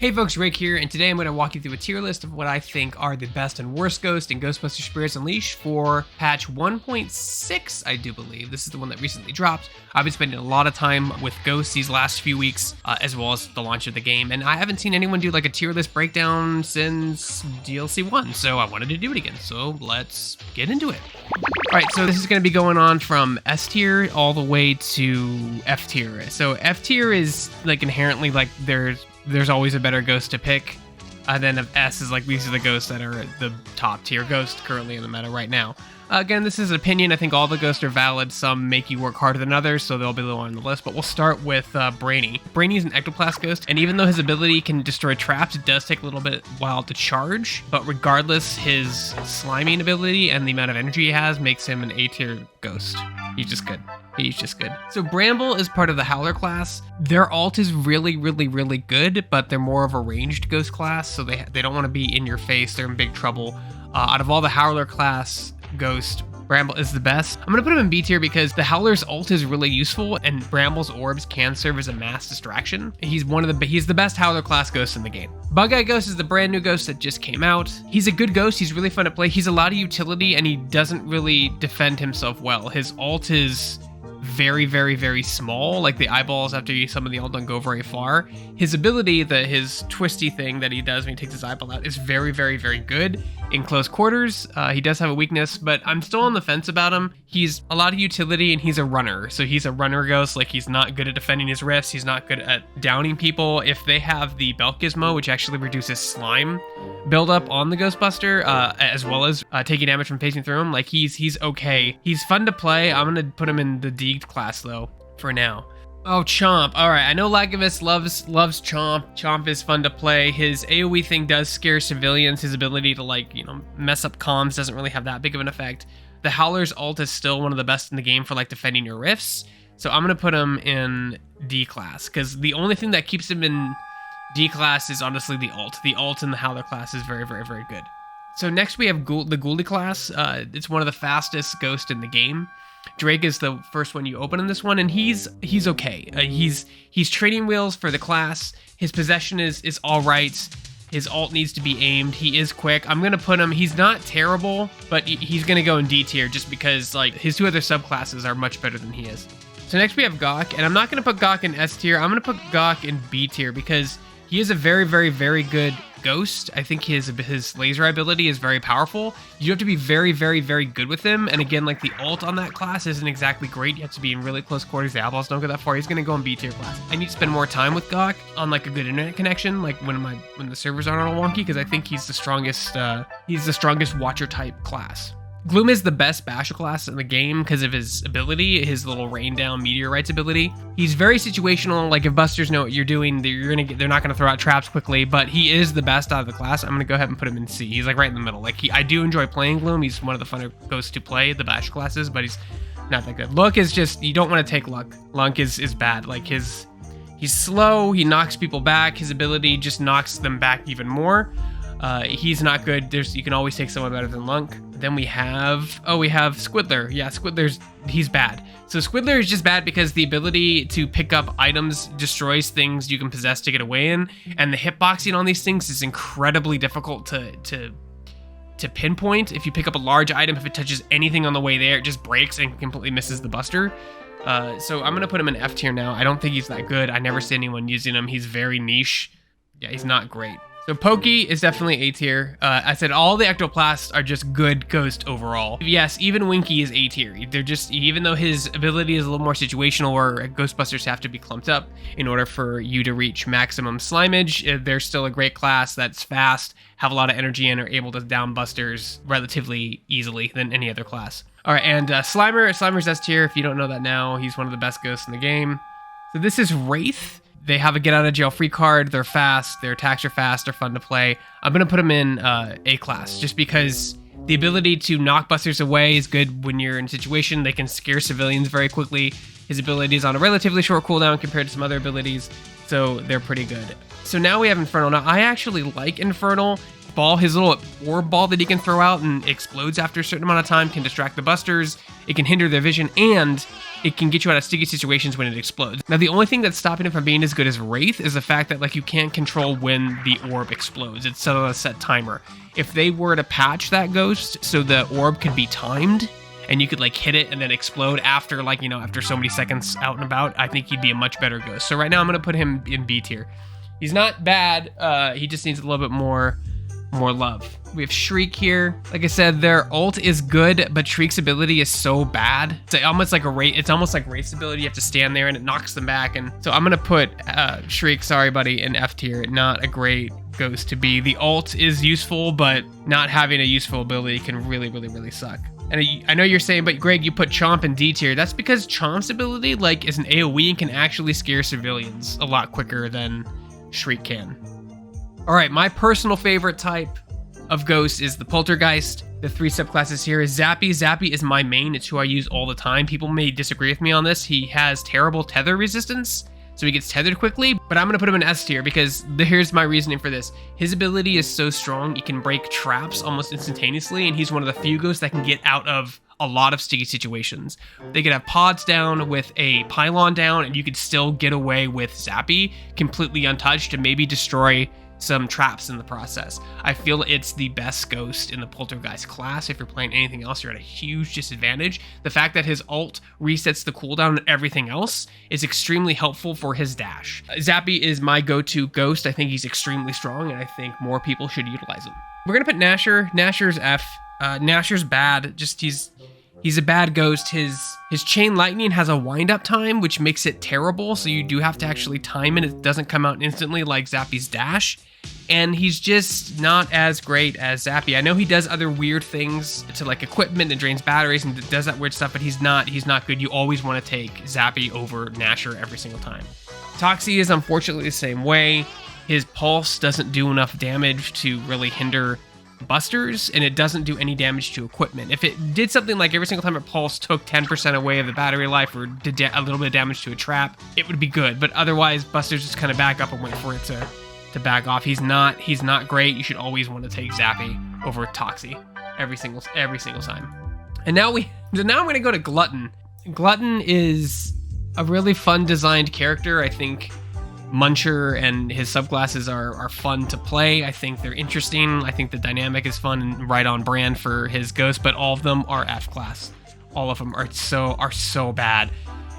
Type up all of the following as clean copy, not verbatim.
Hey folks, Rick here, and today I'm going to walk you through a tier list of what I think are the best and worst ghosts in Ghostbusters Spirits Unleashed for patch 1.6, I do believe. This is the one that recently dropped. I've been spending a lot of time with ghosts these last few weeks, as well as the launch of the game, and I haven't seen anyone do like a tier list breakdown since DLC 1, so I wanted to do it again, so let's get into it. Alright, so this is going to be going on from S tier all the way to F tier. So F tier is like inherently like there's always a better ghost to pick. Then of S is like these are the ghosts that are the top tier ghost currently in the meta right now. Again, this is an opinion. I think all the ghosts are valid. Some make you work harder than others, so they'll be lower on the list. But we'll start with Brainy. Brainy is an ectoplasm ghost, and even though his ability can destroy traps, it does take a little bit while to charge. But regardless, his sliming ability and the amount of energy he has makes him an A tier ghost. He's just good. He's just good. So Bramble is part of the Howler class. Their ult is really, really, really good, but they're more of a ranged ghost class, so they don't want to be in your face. They're in big trouble. Out of all the Howler class ghost, Bramble is the best. I'm gonna put him in B tier because the Howler's ult is really useful, and Bramble's orbs can serve as a mass distraction. He's the best Howler class ghost in the game. Bug-Eye Ghost is the brand new ghost that just came out. He's a good ghost. He's really fun to play. He's a lot of utility, and he doesn't really defend himself well. His ult is very, very, very small. Like the eyeballs after you summon the ult don't go very far. His ability, his twisty thing that he does when he takes his eyeball out, is very, very, very good in close quarters. He does have a weakness, but I'm still on the fence about him. He's a lot of utility, and he's a runner. So he's a runner ghost. Like, he's not good at defending his rifts. He's not good at downing people. If they have the belt gizmo, which actually reduces slime buildup on the Ghostbuster, as well as taking damage from phasing through him, like he's okay. He's fun to play. I'm gonna put him in the Deeged class though for now. Oh, Chomp. All right, I know Lagavus loves Chomp. Chomp is fun to play. His AoE thing does scare civilians. His ability to mess up comms doesn't really have that big of an effect. The Howler's ult is still one of the best in the game for like defending your rifts. So I'm gonna put him in D class because the only thing that keeps him in D class is honestly the ult. The ult in the Howler class is very, very, very good. So next we have the Ghoulie class. It's one of the fastest ghosts in the game. Drake is the first one you open in this one, and he's okay. He's training wheels for the class. His possession is all right. His ult needs to be aimed. He is quick. I'm gonna put him. He's not terrible, but he's gonna go in D tier just because like his two other subclasses are much better than he is. So next we have Gawk, and I'm not gonna put Gawk in S tier. I'm gonna put Gawk in B tier because he is a very, very, very good ghost. I think his laser ability is very powerful. You have to be very, very, very good with him. And again, like the ult on that class isn't exactly great. You have to be in really close quarters. The eyeballs don't go that far. He's gonna go in B tier class. I need to spend more time with Gawk on like a good internet connection, like when the servers aren't all wonky, because I think he's the strongest watcher type class. Gloom is the best basher class in the game because of his ability, his little rain down meteorites ability. He's very situational. Like if busters know what you're doing, they're not gonna throw out traps quickly. But he is the best out of the class. I'm gonna go ahead and put him in C. He's like right in the middle. Like I do enjoy playing Gloom. He's one of the funner ghosts to play the basher classes, but he's not that good. Luck is just, you don't want to take Luck. Luck is bad. Like he's slow. He knocks people back. His ability just knocks them back even more. He's not good. You can always take someone better than Lunk. Then we have Squiddler. Yeah, he's bad. So Squiddler is just bad because the ability to pick up items destroys things you can possess to get away in, and the hitboxing on these things is incredibly difficult to pinpoint. If you pick up a large item, if it touches anything on the way there, it just breaks and completely misses the buster. So I'm gonna put him in F tier now. I don't think he's that good. I never see anyone using him. He's very niche. Yeah, he's not great. So Pokey is definitely A tier. I said all the ectoplasts are just good ghost overall. Yes, even Winky is A tier. They're just, even though his ability is a little more situational where Ghostbusters have to be clumped up in order for you to reach maximum slimage, they're still a great class that's fast, have a lot of energy, and are able to down busters relatively easily than any other class. All right, and Slimer's S tier. If you don't know that now, he's one of the best ghosts in the game. So this is Wraith. They have a get out of jail free card. They're fast. Their attacks are fast. They're fun to play. I'm going to put them in A class just because the ability to knock busters away is good when you're in a situation. They can scare civilians very quickly. His ability is on a relatively short cooldown compared to some other abilities, so they're pretty good. So now we have Inferno. Now, I actually like Inferno. ball, his little orb ball that he can throw out and explodes after a certain amount of time, can distract the busters, it can hinder their vision, and it can get you out of sticky situations when it explodes. Now, the only thing that's stopping it from being as good as Wraith is the fact that, like, you can't control when the orb explodes. It's set on a set timer. If they were to patch that ghost so the orb could be timed, and you could, like, hit it and then explode after, like, you know, after so many seconds out and about, I think he'd be a much better ghost. So right now I'm going to put him in B tier. He's not bad. He just needs a little bit more love. We have Shriek here. Like I said, their ult is good, but Shriek's ability is so bad. It's almost like Wraith. It's almost like Wraith's ability. You have to stand there and it knocks them back. And so I'm gonna put Shriek, sorry buddy, in F tier. Not a great ghost to be. The ult is useful, but not having a useful ability can really suck. And I know you're saying, but Greg, you put Chomp in D tier. That's because Chomp's ability, like, is an AoE and can actually scare civilians a lot quicker than Shriek can. All right, my personal favorite type of ghost is the Poltergeist. The 3 subclasses here is Zappy. Zappy is my main. It's who I use all the time. People may disagree with me on this. He has terrible tether resistance, so he gets tethered quickly, but I'm gonna put him in S tier because here's my reasoning for this. His ability is so strong, he can break traps almost instantaneously, and he's one of the few ghosts that can get out of a lot of sticky situations. They could have pods down with a pylon down, and you could still get away with Zappy completely untouched and maybe destroy some traps in the process. I feel it's the best ghost in the Poltergeist class. If you're playing anything else, you're at a huge disadvantage. The fact that his ult resets the cooldown and everything else is extremely helpful for his dash. Zappy is my go-to ghost. I think he's extremely strong, and I think more people should utilize him. We're gonna put Nasher. Nasher's F. Nasher's bad. Just he's a bad ghost. His chain lightning has a wind-up time, which makes it terrible, so you do have to actually time it. It doesn't come out instantly like Zappy's dash, and he's just not as great as Zappy. I know he does other weird things to, like, equipment and drains batteries and does that weird stuff, but he's not good. You always want to take Zappy over Nasher every single time. Toxy is unfortunately the same way. His pulse doesn't do enough damage to really hinder busters, and it doesn't do any damage to equipment. If it did something like every single time a pulse took 10% away of the battery life or did a little bit of damage to a trap, it would be good. But otherwise, busters just kind of back up and wait for it to back off. He's not great. You should always want to take Zappy over Toxy every single time. And now I'm going to go to Glutton. Glutton is a really fun designed character. I think Muncher and his subclasses are fun to play. I think they're interesting. I think the dynamic is fun and right on brand for his ghost, but all of them are F class. All of them are so bad.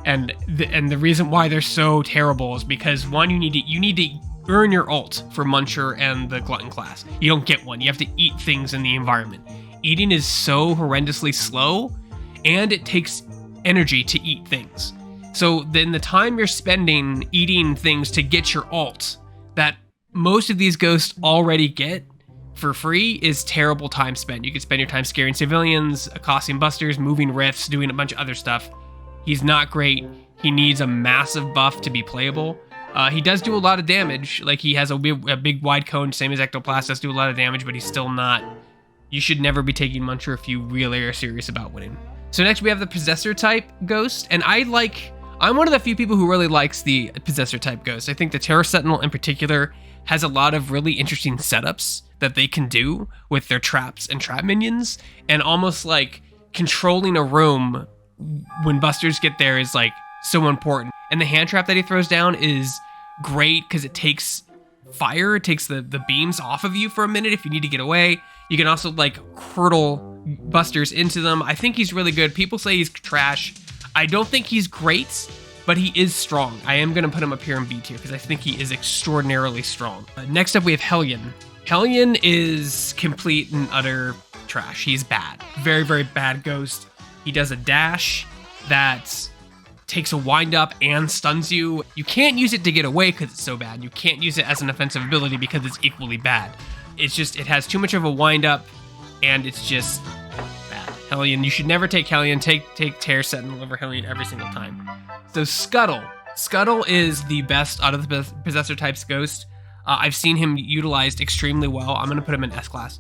And the reason why they're so terrible is because, one, you need to earn your ult for Muncher and the Glutton class. You don't get one. You have to eat things in the environment. Eating is so horrendously slow, and it takes energy to eat things. So then the time you're spending eating things to get your ult that most of these ghosts already get for free is terrible time spent. You can spend your time scaring civilians, accosting busters, moving rifts, doing a bunch of other stuff. He's not great. He needs a massive buff to be playable. He does do a lot of damage. Like, he has a big wide cone, same as Ectoplasm, does do a lot of damage, but he's still not... You should never be taking Muncher if you really are serious about winning. So next we have the Possessor type ghost, and I'm one of the few people who really likes the Possessor type ghost. I think the Terra Sentinel in particular has a lot of really interesting setups that they can do with their traps and trap minions, and almost like controlling a room when busters get there is like so important. And the hand trap that he throws down is great because it takes fire, it takes the beams off of you for a minute if you need to get away. You can also like hurdle busters into them. I think he's really good. People say he's trash. I don't think he's great, but he is strong. I am going to put him up here in B tier because I think he is extraordinarily strong. Next up, we have Hellion. Hellion is complete and utter trash. He's bad. Very, very bad ghost. He does a dash that takes a wind up and stuns you. You can't use it to get away because it's so bad. You can't use it as an offensive ability because it's equally bad. It has too much of a wind up, and it's just bad. Hellion, you should never take Hellion. Take Terra Sentinel over Hellion every single time. So Scuttle. Scuttle is the best out of the Possessor types ghost. I've seen him utilized extremely well. I'm going to put him in S class.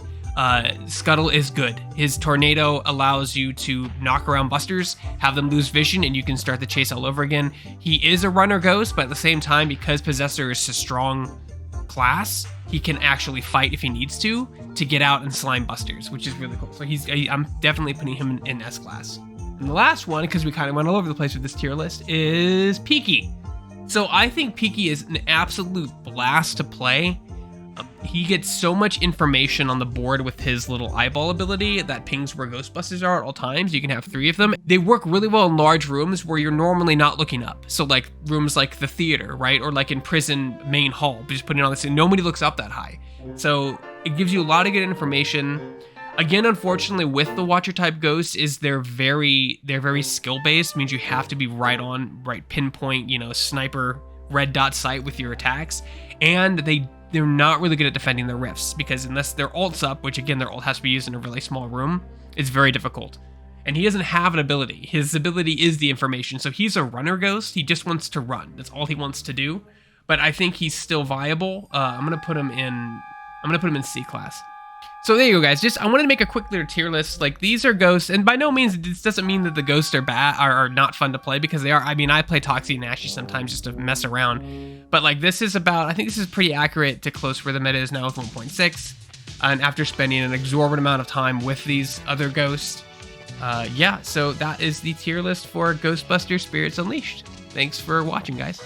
Scuttle is good. His tornado allows you to knock around busters, have them lose vision, and you can start the chase all over again. He is a runner ghost, but at the same time, because Possessor is so strong, class, he can actually fight if he needs to get out and slime busters, which is really cool. So I'm definitely putting him in S class. And the last one, because we kind of went all over the place with this tier list, is Peaky. So I think Peaky is an absolute blast to play. He gets so much information on the board with his little eyeball ability that pings where Ghostbusters are at all times. You can have 3 of them. They work really well in large rooms where you're normally not looking up. So like rooms like the theater, right? Or like in prison main hall, just putting on this and nobody looks up that high. So it gives you a lot of good information. Again, unfortunately, with the Watcher type ghosts, is they're very skill based. Means you have to be right on, right pinpoint, sniper red dot sight with your attacks, and they're not really good at defending their rifts, because unless their ult's up, which again their ult has to be used in a really small room, it's very difficult. And he doesn't have an ability. His ability is the information. So he's a runner ghost. He just wants to run. That's all he wants to do. But I think he's still viable. I'm gonna put him in C class. So there you go, guys. I wanted to make a quick little tier list. Like, these are ghosts, and by no means this doesn't mean that the ghosts are bad, are not fun to play, because they are. I mean, I play Toxy and Nasher sometimes just to mess around. But like, I think this is pretty accurate to close where the meta is now with 1.6. And after spending an exorbitant amount of time with these other ghosts, yeah. So that is the tier list for Ghostbusters Spirits Unleashed. Thanks for watching, guys.